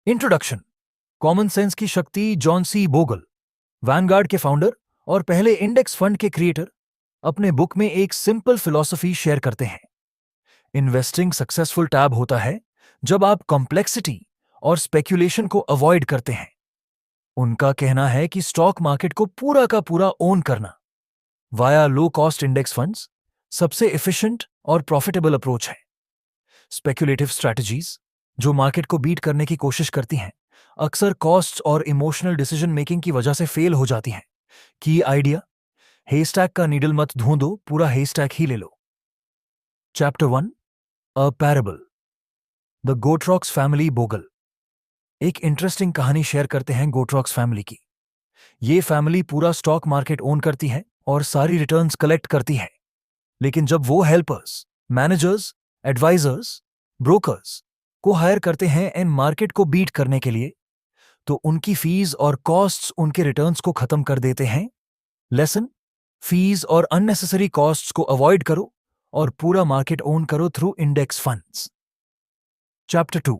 Introduction. Common sense की शक्ति। John C Bogle, Vanguard के फाउंडर और पहले इंडेक्स फंड के क्रिएटर, अपने बुक में एक सिंपल फिलॉसफी शेयर करते हैं। इन्वेस्टिंग सक्सेसफुल टैब होता है जब आप कॉम्प्लेक्सिटी और स्पेक्यूलेशन को अवॉइड करते हैं। उनका कहना है कि स्टॉक मार्केट को पूरा का पूरा ओन करना via low cost index funds सबसे एफिशिएंट और प्रॉफिटेबल अप्रोच है। स्पेक्यूलेटिव स्ट्रैटेजीज जो मार्केट को बीट करने की कोशिश करती हैं, अक्सर कॉस्ट और इमोशनल डिसीजन मेकिंग की वजह से फेल हो जाती हैं। की आइडिया, हेस्टैक का नीडल मत ढूंढो, पूरा हेस्टैक ही ले लो। Chapter 1, a parable. The Gotrocks family Bogle एक इंटरेस्टिंग कहानी शेयर करते हैं गोट्रॉक्स फैमिली की। ये फैमिली पूरा स्टॉक मार्केट ओन करती है और सारी रिटर्न्स कलेक्ट करती है। लेकिन जब वो हेल्पर्स, मैनेजर्स, एडवाइजर्स, ब्रोकर्स को हायर करते हैं एंड मार्केट को बीट करने के लिए, तो उनकी फीस और कॉस्ट्स उनके रिटर्न्स को खत्म कर देते हैं। लेसन, फीस और अननेसेसरी कॉस्ट्स को अवॉइड करो और पूरा मार्केट ओन करो through index funds. Chapter 2,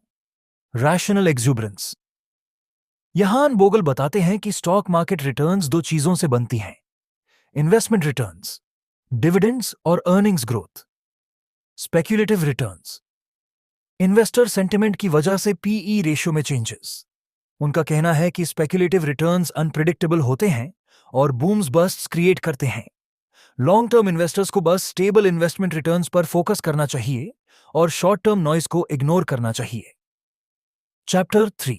rational exuberance. यहां बोगल बताते हैं कि स्टॉक मार्केट रिटर्न्स दो चीजों से बनती हैं: इन्वेस्टमेंट रिटर्न्स, डिविडेंड्स और earnings growth. Speculative returns, investor sentiment की वजह से पीई रेशियो में चेंजेस। उनका कहना है कि स्पेक्यूलेटिव रिटर्न्स अनप्रिडिक्टेबल होते हैं और बूम्स बस्ट्स क्रिएट करते हैं। लॉन्ग टर्म इन्वेस्टर्स को बस स्टेबल इन्वेस्टमेंट रिटर्न्स पर फोकस करना चाहिए और शॉर्ट टर्म नॉइज को इग्नोर करना चाहिए। Chapter 3,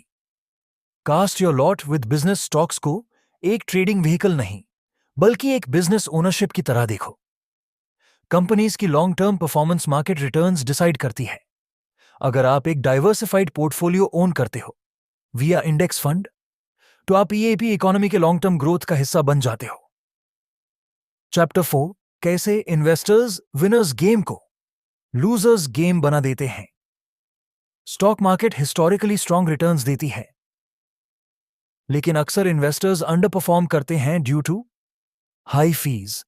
cast your lot with business stocks को एक ट्रेडिंग व्हीकल नहीं, बल्कि एक बिजनेस ओनरशिप की तरह देखो। कंपनीज की long term performance market returns decide करती है। अगर आप एक डाइवर्सिफाइड पोर्टफोलियो ओन करते हो विया इंडेक्स फंड, तो आप ईएपी इकोनॉमी के लॉन्ग टर्म ग्रोथ का हिस्सा बन जाते हो। चैप्टर 4, कैसे इन्वेस्टर्स विनर्स गेम को लूजर्स गेम बना देते हैं। Stock market historically strong returns देती है, लेकिन अक्सर इन्वेस्टर्स अंडर परफॉर्म करते हैं due to high fees,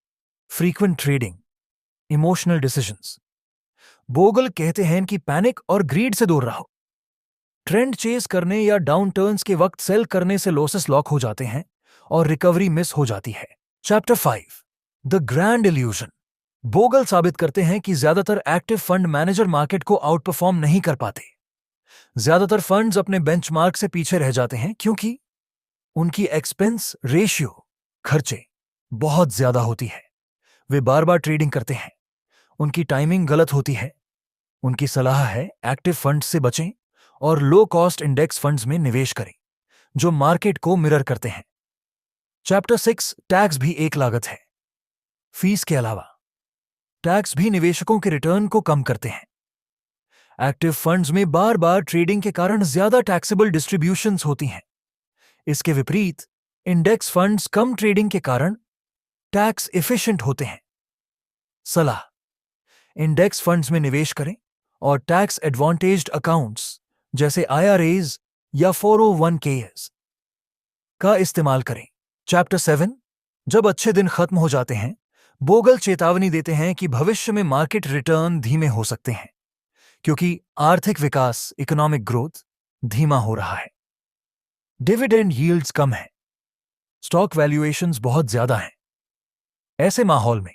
frequent trading, emotional decisions. Bogle कहते हैं कि पैनिक और ग्रीड से दूर रहो। ट्रेंड चेस करने या डाउन टर्न्स के वक्त सेल करने से लॉसेस लॉक हो जाते हैं और रिकवरी मिस हो जाती है। Chapter 5, the grand illusion. Bogle साबित करते हैं कि ज्यादातर एक्टिव फंड मैनेजर मार्केट को आउट परफॉर्म नहीं कर पाते। ज्यादातर फंड्स अपने बेंचमार्क से पीछे रह जाते हैं क्योंकि उनकी एक्सपेंस रेशियो, खर्चे बहुत ज्यादा होती है। वे बार बार ट्रेडिंग करते हैं, उनकी टाइमिंग गलत होती है। उनकी सलाह है एक्टिव फंड्स से बचें और लो कॉस्ट इंडेक्स फंड्स में निवेश करें जो मार्केट को मिरर करते हैं। चैप्टर 6, टैक्स भी एक लागत है। फीस के अलावा टैक्स भी निवेशकों के रिटर्न को कम करते हैं। एक्टिव फंड्स में बार बार ट्रेडिंग के कारण ज्यादा टैक्सेबल डिस्ट्रीब्यूशंस होती हैं। इसके विपरीत इंडेक्स फंड्स कम ट्रेडिंग के कारण टैक्स एफिशिएंट होते हैं। सलाह, इंडेक्स फंड्स में निवेश करें और टैक्स एडवांटेज्ड अकाउंट्स जैसे IRAs या 401Ks का इस्तेमाल करें। चैप्टर 7, जब अच्छे दिन खत्म हो जाते हैं, बोगल चेतावनी देते हैं कि भविष्य में मार्केट रिटर्न धीमे हो सकते हैं क्योंकि आर्थिक विकास, इकोनॉमिक ग्रोथ धीमा हो रहा है। डिविडेंड यील्ड्स कम है, स्टॉक वैल्यूएशंस बहुत ज्यादा हैं। ऐसे माहौल में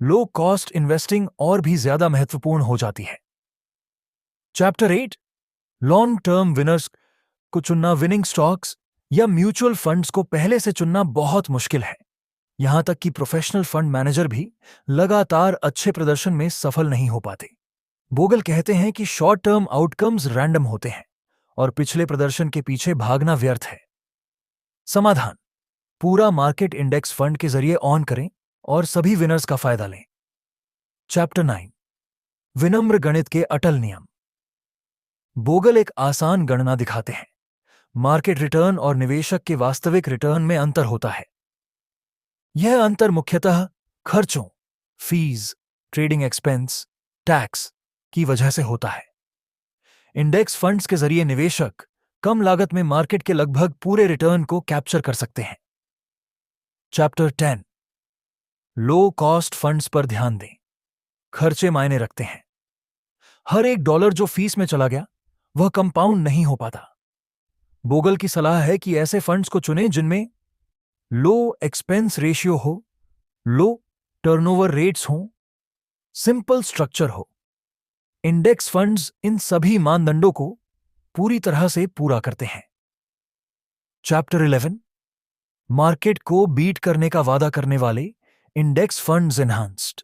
लो कॉस्ट इन्वेस्टिंग और भी ज्यादा महत्वपूर्ण हो जाती है। चैप्टर 8, लॉन्ग टर्म विनर्स को चुनना। विनिंग स्टॉक्स या म्यूचुअल फंड्स को पहले से चुनना बहुत मुश्किल है। यहां तक कि प्रोफेशनल फंड मैनेजर भी लगातार अच्छे प्रदर्शन में सफल नहीं हो पाते। बोगल कहते हैं कि शॉर्ट टर्म आउटकम्स रैंडम होते हैं और पिछले प्रदर्शन के पीछे भागना व्यर्थ है। समाधान, पूरा मार्केट इंडेक्स फंड के जरिए ऑन करें और सभी विनर्स का फायदा लें। चैप्टर 9, विनम्र गणित के अटल नियम। बोगल एक आसान गणना दिखाते हैं। मार्केट रिटर्न और निवेशक के वास्तविक रिटर्न में अंतर होता है। यह अंतर मुख्यतः खर्चों, फीस, ट्रेडिंग एक्सपेंस, टैक्स की वजह से होता है। इंडेक्स फंड्स के जरिए निवेशक कम लागत में मार्केट के लगभग पूरे रिटर्न को कैप्चर कर सकते हैं। चैप्टर 10, लो कॉस्ट फंड्स पर ध्यान दें। खर्चे मायने रखते हैं। हर एक डॉलर जो फीस में चला गया वह कंपाउंड नहीं हो पाता। बोगल की सलाह है कि ऐसे फंड्स को चुनें जिनमें लो एक्सपेंस रेशियो हो, लो टर्नओवर रेट्स हों, सिंपल स्ट्रक्चर हो। इंडेक्स फंड्स इन सभी मानदंडों को पूरी तरह से पूरा करते हैं। चैप्टर 11, मार्केट को बीट करने का वादा करने वाले index funds enhanced.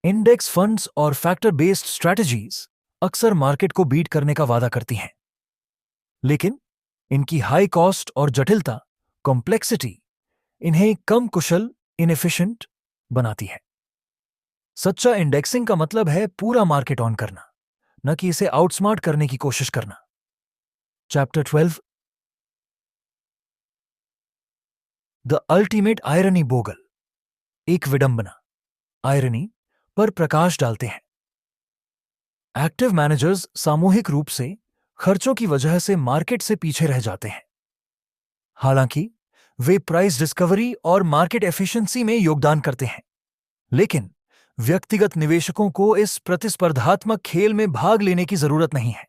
Index funds और फैक्टर बेस्ड स्ट्रैटेजीज अक्सर मार्केट को बीट करने का वादा करती हैं, लेकिन इनकी हाई कॉस्ट और जटिलता, कॉम्प्लेक्सिटी, इन्हें कम कुशल, इनएफिशिएंट बनाती है। सच्चा इंडेक्सिंग का मतलब है पूरा मार्केट ऑन करना, न कि इसे आउटस्मार्ट करने की कोशिश करना। Chapter 12, the ultimate irony Bogle. एक विडंबना, आयरनी पर प्रकाश डालते हैं। एक्टिव मैनेजर्स सामूहिक रूप से खर्चों की वजह से मार्केट से पीछे रह जाते हैं। हालांकि वे प्राइस डिस्कवरी और मार्केट एफिशिएंसी में योगदान करते हैं, लेकिन व्यक्तिगत निवेशकों को इस प्रतिस्पर्धात्मक खेल में भाग लेने की जरूरत नहीं है।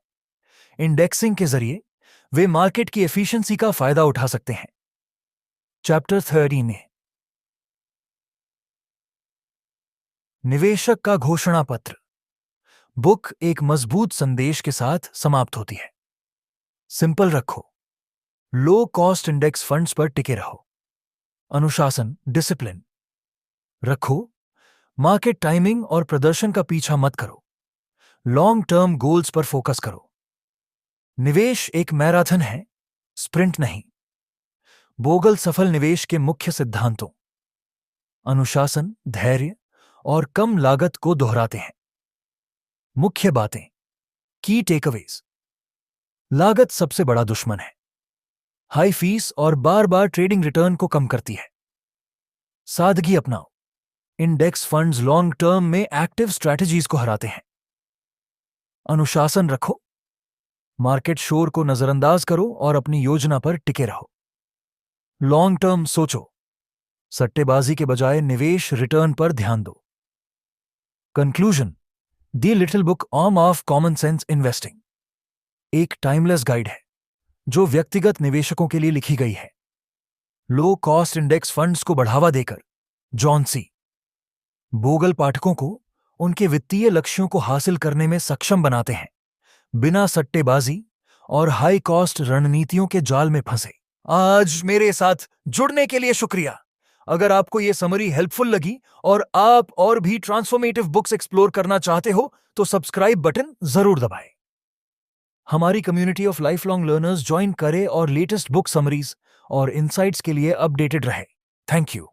इंडेक्सिंग के जरिए वे मार्केट की एफिशिएंसी का फायदा उठा सकते हैं। चैप्टर 13, निवेशक का घोषणा पत्र। बुक एक मजबूत संदेश के साथ समाप्त होती है। सिंपल रखो, लो कॉस्ट इंडेक्स फंड्स पर टिके रहो। अनुशासन, डिसिप्लिन रखो। मार्केट टाइमिंग और प्रदर्शन का पीछा मत करो। लॉन्ग टर्म गोल्स पर फोकस करो। निवेश एक मैराथन है, स्प्रिंट नहीं। बोगल सफल निवेश के मुख्य सिद्धांतों, अनुशासन, धैर्य और कम लागत को दोहराते हैं। मुख्य बातें, की टेकअवेज। लागत सबसे बड़ा दुश्मन है। हाई फीस और बार बार ट्रेडिंग रिटर्न को कम करती है। सादगी अपनाओ। इंडेक्स फंड्स लॉन्ग टर्म में एक्टिव स्ट्रैटेजीज को हराते हैं। अनुशासन रखो। मार्केट शोर को नजरअंदाज करो और अपनी योजना पर टिके रहो। लॉन्ग टर्म सोचो। सट्टेबाजी के बजाय निवेश रिटर्न पर ध्यान दो। Conclusion, the little book of common sense investing एक टाइमलेस गाइड है जो व्यक्तिगत निवेशकों के लिए लिखी गई है। लो कॉस्ट इंडेक्स फंड्स को बढ़ावा देकर जॉन सी बोगल पाठकों को उनके वित्तीय लक्ष्यों को हासिल करने में सक्षम बनाते हैं, बिना सट्टेबाजी और हाई कॉस्ट रणनीतियों के जाल में फंसे। आज मेरे साथ जुड़ने के लिए शुक्रिया। अगर आपको यह समरी हेल्पफुल लगी और आप और भी ट्रांसफॉर्मेटिव बुक्स एक्सप्लोर करना चाहते हो तो सब्सक्राइब बटन जरूर दबाएं। हमारी community of life long learners join करें और लेटेस्ट बुक समरीज और इनसाइट्स के लिए अपडेटेड रहे। Thank you.